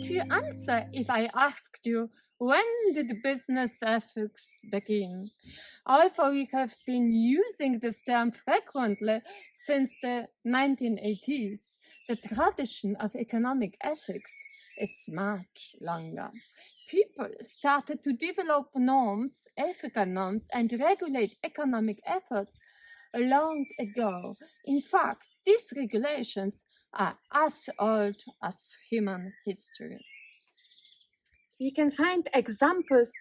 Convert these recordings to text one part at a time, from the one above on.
would you answer if I asked you, when did business ethics begin? Although we have been using this term frequently since the 1980s, the tradition of economic ethics is much longer. People started to develop norms, ethical norms, and regulate economic efforts long ago. In fact, these regulations are as old as human history. We can find examples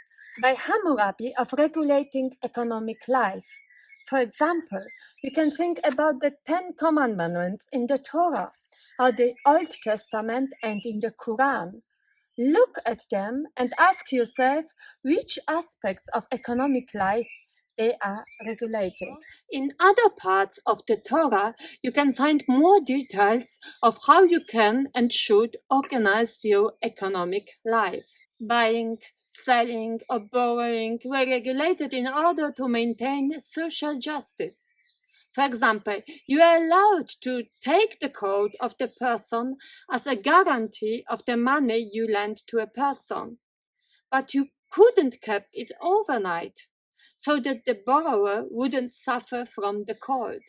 by Hammurabi of regulating economic life. For example, we can think about the 10 Commandments in the Torah, or the Old Testament and in the Quran. Look at them and ask yourself which aspects of economic life they are regulating. In other parts of the Torah, you can find more details of how you can and should organize your economic life. Buying, selling, or borrowing were regulated in order to maintain social justice. For example, you are allowed to take the code of the person as a guarantee of the money you lend to a person, but you couldn't keep it overnight so that the borrower wouldn't suffer from the cold.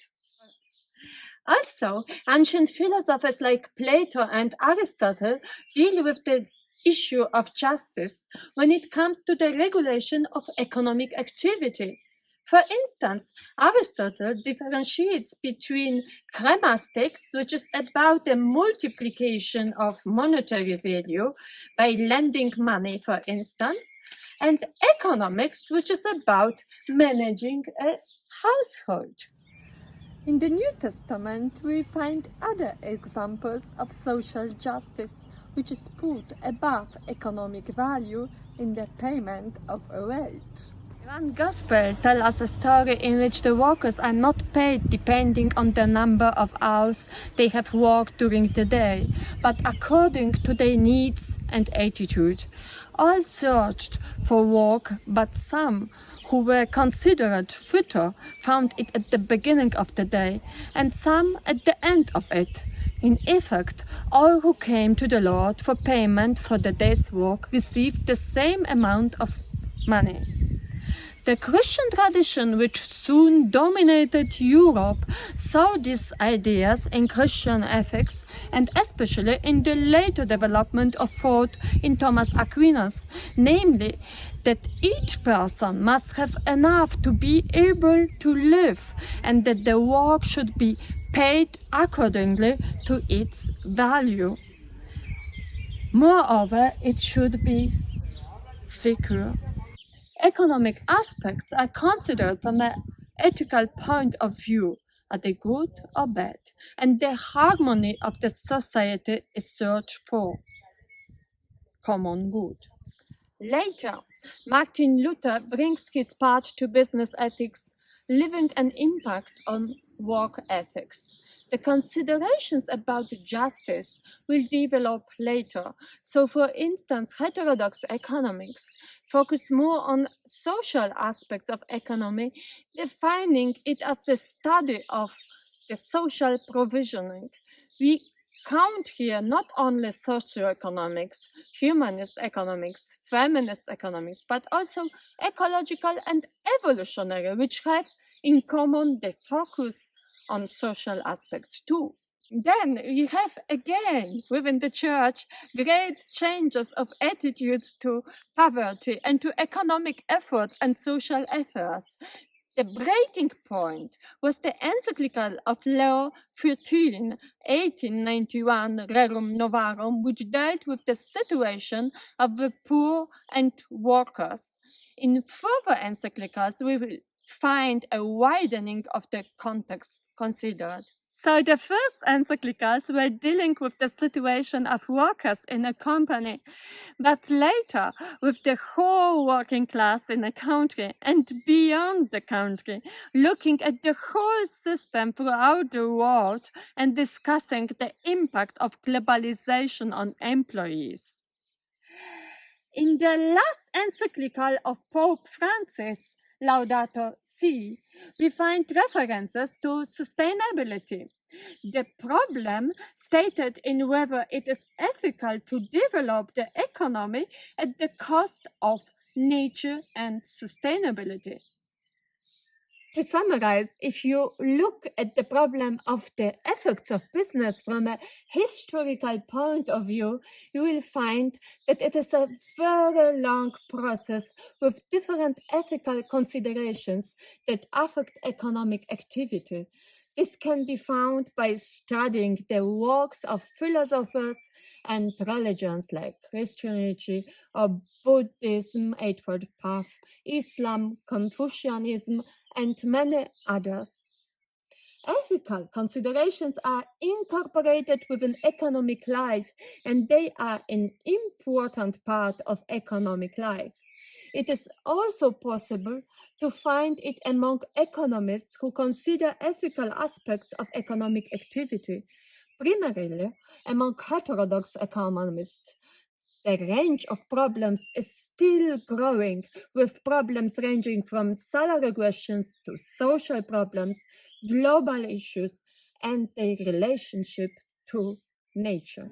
Also, ancient philosophers like Plato and Aristotle deal with the issue of justice when it comes to the regulation of economic activity. For instance, Aristotle differentiates between kremastics, which is about the multiplication of monetary value by lending money, for instance, and economics, which is about managing a household. In the New Testament, we find other examples of social justice, which is put above economic value in the payment of a wage. One gospel tells us a story in which the workers are not paid depending on the number of hours they have worked during the day, but according to their needs and attitude. All searched for work, but some who were considered fitter found it at the beginning of the day, and some at the end of it. In effect, all who came to the Lord for payment for the day's work received the same amount of money. The Christian tradition, which soon dominated Europe, saw these ideas in Christian ethics, and especially in the later development of thought in Thomas Aquinas, namely that each person must have enough to be able to live, and that the work should be paid accordingly to its value. Moreover, it should be secure. Economic aspects are considered from an ethical point of view. Are they good or bad? And the harmony of the society is searched for common good. Later, Martin Luther brings his part to business ethics, leaving an impact on work ethics. The considerations about justice will develop later. So, for instance, heterodox economics focus more on social aspects of economy, defining it as the study of the social provisioning. We count here not only socioeconomics, humanist economics, feminist economics, but also ecological and evolutionary, which have in common the focus on social aspects too. Then we have again within the church great changes of attitudes to poverty and to economic efforts and social affairs. The breaking point was the encyclical of Leo XIII, 1891, Rerum Novarum, which dealt with the situation of the poor and workers. In further encyclicals, we will find a widening of the context considered. So the first encyclicals were dealing with the situation of workers in a company, but later with the whole working class in a country and beyond the country, looking at the whole system throughout the world and discussing the impact of globalization on employees. In the last encyclical of Pope Francis, Laudato Si, we find references to sustainability. The problem stated in whether it is ethical to develop the economy at the cost of nature and sustainability. To summarize, if you look at the problem of the effects of business from a historical point of view, you will find that it is a very long process with different ethical considerations that affect economic activity. This can be found by studying the works of philosophers and religions like Christianity or Buddhism, Eightfold Path, Islam, Confucianism, and many others. Ethical considerations are incorporated within economic life, and they are an important part of economic life. It is also possible to find it among economists who consider ethical aspects of economic activity, primarily among heterodox economists. The range of problems is still growing, with problems ranging from salary questions to social problems, global issues, and their relationship to nature.